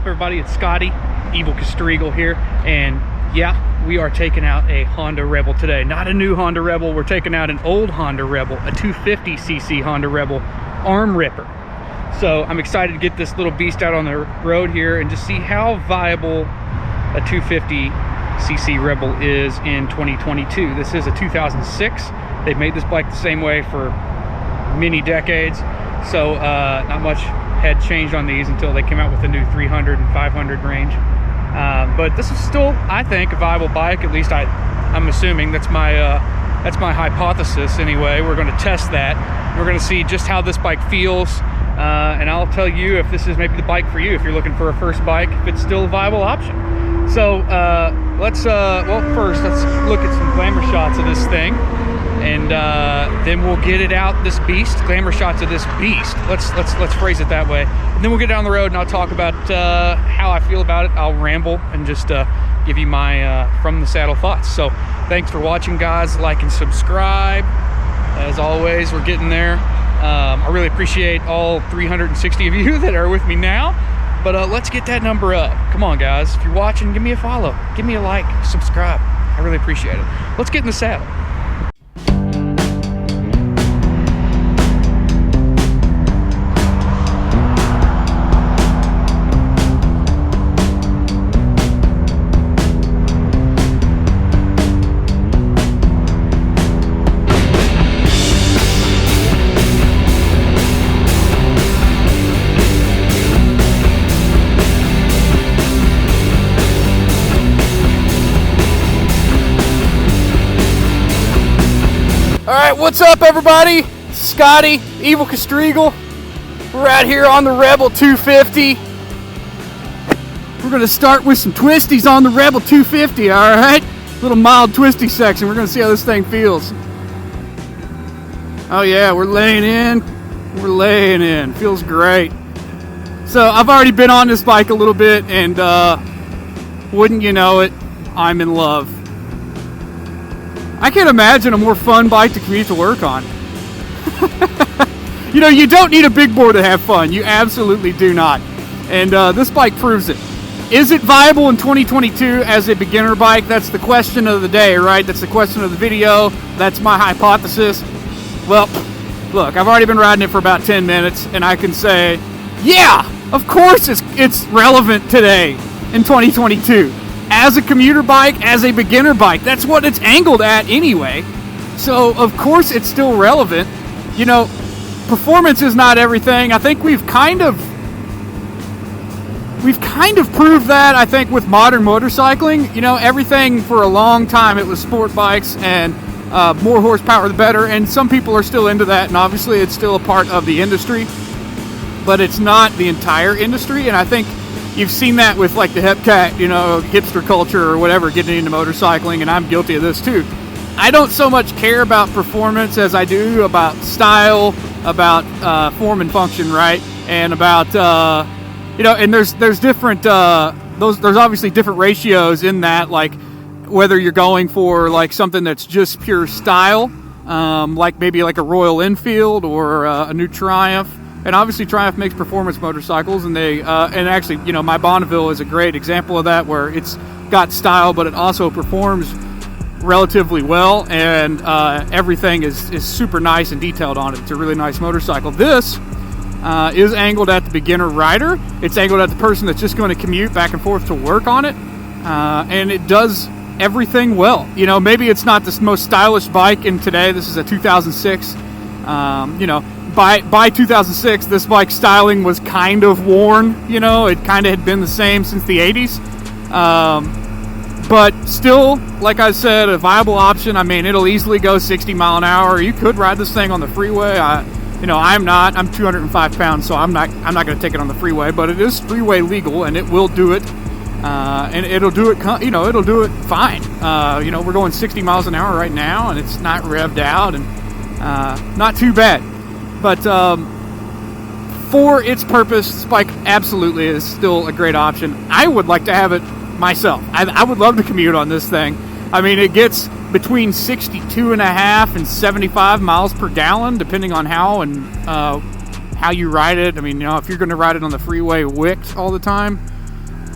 up, everybody? It's Scotty, Evil Castrigal here, and yeah, we are taking out a Honda Rebel today. Not a new Honda Rebel, we're taking out an old Honda Rebel, a 250cc Honda Rebel arm ripper. So I'm excited to get this little beast out on the road here and just see how viable a 250cc Rebel is in 2022. This is a 2006. They've made this bike the same way for many decades, so not much had changed on these until they came out with the new 300 and 500 range. But this is still, I think, a viable bike. At least I'm assuming. That's my hypothesis anyway. We're going to test that. We're going to see just how this bike feels, and I'll tell you if this is maybe the bike for you, if you're looking for a first bike, if it's still a viable option. So well, first let's look at some glamour shots of this thing, and then we'll get it out, this beast. Glamour shots of this beast. Let's phrase it that way. And then we'll get down the road and I'll talk about how I feel about it. I'll ramble and just give you my from the saddle thoughts. So thanks for watching, guys. Like and subscribe. As always, we're getting there. I really appreciate all 360 of you that are with me now. But let's get that number up. Come on, guys. If you're watching, give me a follow. Give me a like, subscribe. I really appreciate it. Let's get in the saddle. Alright, what's up, everybody? Scotty, Evil Castrigal. We're out here on the Rebel 250. We're going to start with some twisties on the Rebel 250, alright? Little mild twisty section. We're going to see how this thing feels. Oh yeah, we're laying in. We're laying in. Feels great. So, I've already been on this bike a little bit, and wouldn't you know it, I'm in love. I can't imagine a more fun bike to commute to work on. You know, you don't need a big board to have fun. You absolutely do not. And this bike proves it. Is it viable in 2022 as a beginner bike? That's the question of the day, right? That's the question of the video. That's my hypothesis. Well, look, I've already been riding it for about 10 minutes, and I can say, yeah, of course it's relevant today in 2022. As a commuter bike, as a beginner bike. That's what it's angled at anyway. So, of course, it's still relevant. You know, performance is not everything. I think we've kind of proved that, I think, with modern motorcycling. You know, everything for a long time, it was sport bikes and more horsepower the better. And some people are still into that, and obviously it's still a part of the industry. But it's not the entire industry, and I think you've seen that with like the hepcat, you know, hipster culture or whatever, getting into motorcycling, and I'm guilty of this too. I don't so much care about performance as I do about style, about form and function, right? And about you know, and there's different there's obviously different ratios in that, like whether you're going for like something that's just pure style, like maybe like a Royal Enfield or a new Triumph. And obviously Triumph makes performance motorcycles, and they and actually, you know, my Bonneville is a great example of that, where it's got style but it also performs relatively well, and everything is super nice and detailed on it. It's a really nice motorcycle. This is angled at the beginner rider. It's angled at the person that's just going to commute back and forth to work on it, and it does everything well. You know, maybe it's not the most stylish bike in today. This is a 2006. You know, by 2006, this bike's styling was kind of worn. You know, it kind of had been the same since the 80s. But still, like I said, a viable option. I mean, it'll easily go 60 mile an hour. You could ride this thing on the freeway. You know, I'm 205 pounds, so I'm not going to take it on the freeway. But it is freeway legal, and it will do it. And it'll do it. You know, it'll do it fine. You know, we're going 60 miles an hour right now, and it's not revved out, and not too bad. But for its purpose, this bike absolutely is still a great option. I would like to have it myself. I would love to commute on this thing. I mean, it gets between 62.5 and 75 miles per gallon, depending on how and how you ride it. I mean, you know, if you're going to ride it on the freeway wicked all the time,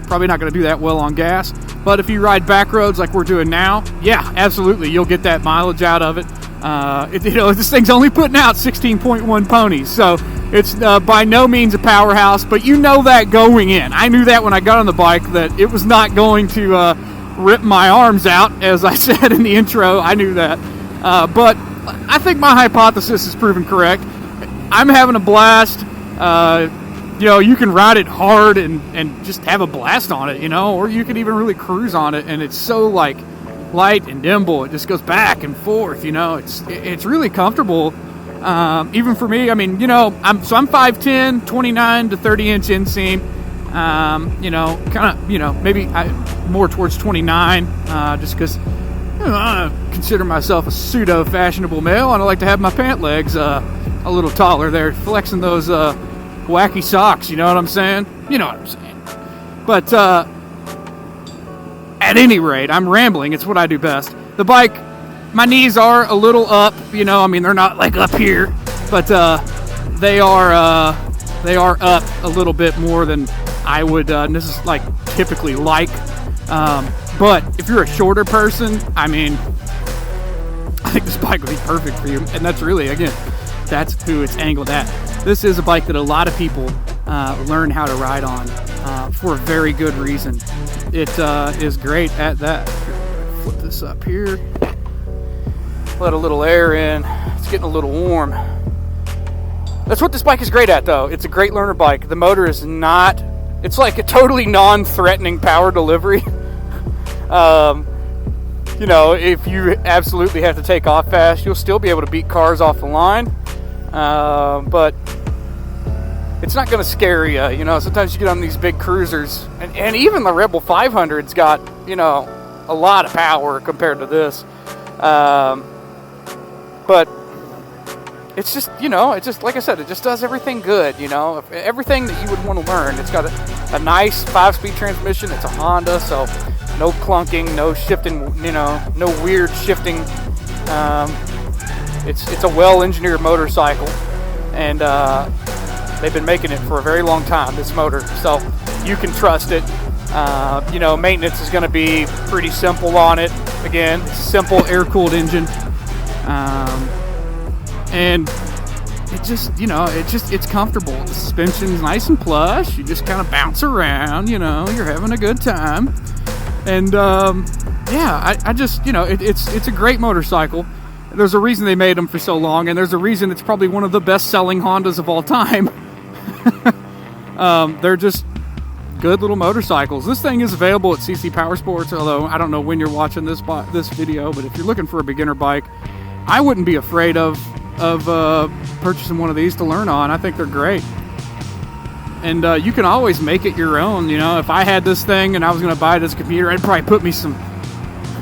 Probably not going to do that well on gas. But if you ride back roads like we're doing now, yeah, absolutely, you'll get that mileage out of it. This thing's only putting out 16.1 ponies, so it's by no means a powerhouse, but you know that going in. I knew that when I got on the bike, that it was not going to rip my arms out, as I said in the intro. I knew that. But I think my hypothesis is proven correct. I'm having a blast. You can ride it hard and just have a blast on it, or you can even really cruise on it, and it's so like light and nimble. It just goes back and forth, it's really comfortable. Even for me, I mean, I'm 5'10", 29 to 30 inch inseam. Maybe more towards 29, just because I consider myself a pseudo fashionable male, and I like to have my pant legs a little taller there, flexing those wacky socks. You know what I'm saying? But at any rate, I'm rambling. It's what I do best. The bike, my knees are a little up. They're not like up here, but they are up a little bit more than I would. This is like typically like. But if you're a shorter person, I think this bike would be perfect for you. And that's really, again, that's who it's angled at. This is a bike that a lot of people learn how to ride on for a very good reason. It is great at that. Flip this up here. Let a little air in. It's getting a little warm. That's what this bike is great at, though. It's a great learner bike. The motor is not... It's like a totally non-threatening power delivery. If you absolutely have to take off fast, you'll still be able to beat cars off the line. But it's not going to scare you. Sometimes you get on these big cruisers, and even the Rebel 500's got, a lot of power compared to this. But it's just, it's just, like I said, it just does everything good, everything that you would want to learn. It's got a nice 5-speed transmission. It's a Honda, so no clunking, no shifting, no weird shifting. It's a well-engineered motorcycle, and they've been making it for a very long time, this motor, so you can trust it. Maintenance is going to be pretty simple on it. Again, it's a simple air-cooled engine. And it just, it's comfortable. The suspension's nice and plush. You just kind of bounce around, you're having a good time. And, I just, it's a great motorcycle. There's a reason they made them for so long, and there's a reason it's probably one of the best-selling Hondas of all time. They're just good little motorcycles. This thing is available at CC Powersports, although I don't know when you're watching this video, but if you're looking for a beginner bike, I wouldn't be afraid of purchasing one of these to learn on. I think they're great. And you can always make it your own. If I had this thing and I was going to buy this computer, I'd probably put me some,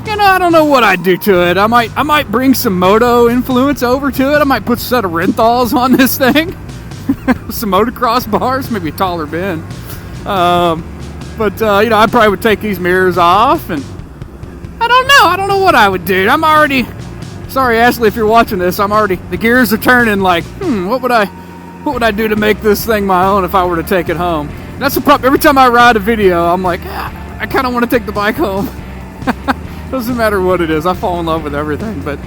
I don't know what I'd do to it. I might bring some moto influence over to it. I might put a set of Rentals on this thing. Some motocross bars, maybe a taller bin. But I probably would take these mirrors off, and I don't know what I would do. I'm already, sorry Ashley if you're watching this, the gears are turning like, what would I do to make this thing my own if I were to take it home? And that's the problem. Every time I ride a video, I'm like, I kind of want to take the bike home. Doesn't matter what it is. I fall in love with everything. But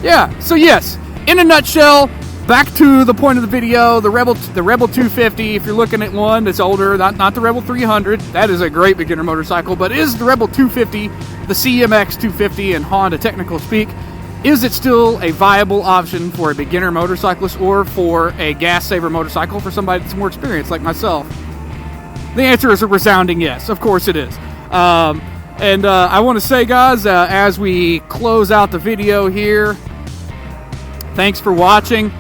yeah, so yes, in a nutshell, back to the point of the video, the Rebel 250, if you're looking at one that's older, not the Rebel 300, that is a great beginner motorcycle, but is the Rebel 250, the CMX 250 in Honda technical speak, is it still a viable option for a beginner motorcyclist or for a gas saver motorcycle for somebody that's more experienced like myself? The answer is a resounding yes. Of course it is. And I want to say, guys, as we close out the video here, thanks for watching.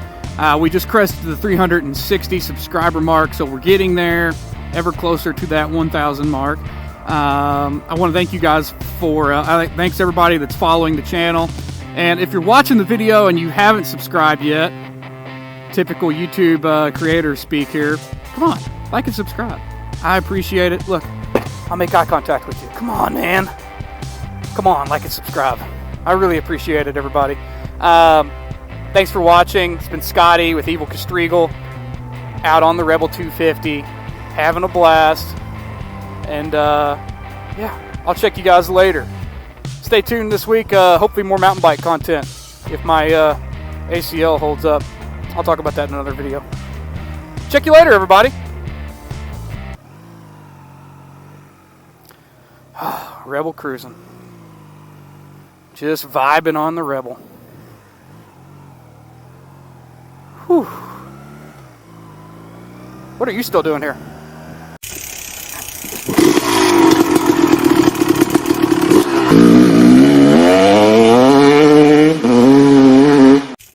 We just crested the 360 subscriber mark, so we're getting there, ever closer to that 1,000 mark. I want to thank you guys for, thanks everybody that's following the channel. And if you're watching the video and you haven't subscribed yet, typical YouTube creator speak here, come on, like and subscribe. I appreciate it. Look, I'll make eye contact with you. Come on, man. Come on, like and subscribe. I really appreciate it, everybody. Thanks for watching. It's been Scotty with Evil Castrigal out on the Rebel 250, having a blast. And yeah, I'll check you guys later. Stay tuned this week. Hopefully more mountain bike content if my ACL holds up. I'll talk about that in another video. Check you later, everybody. Rebel cruising. Just vibing on the Rebel. Whew. What are you still doing here?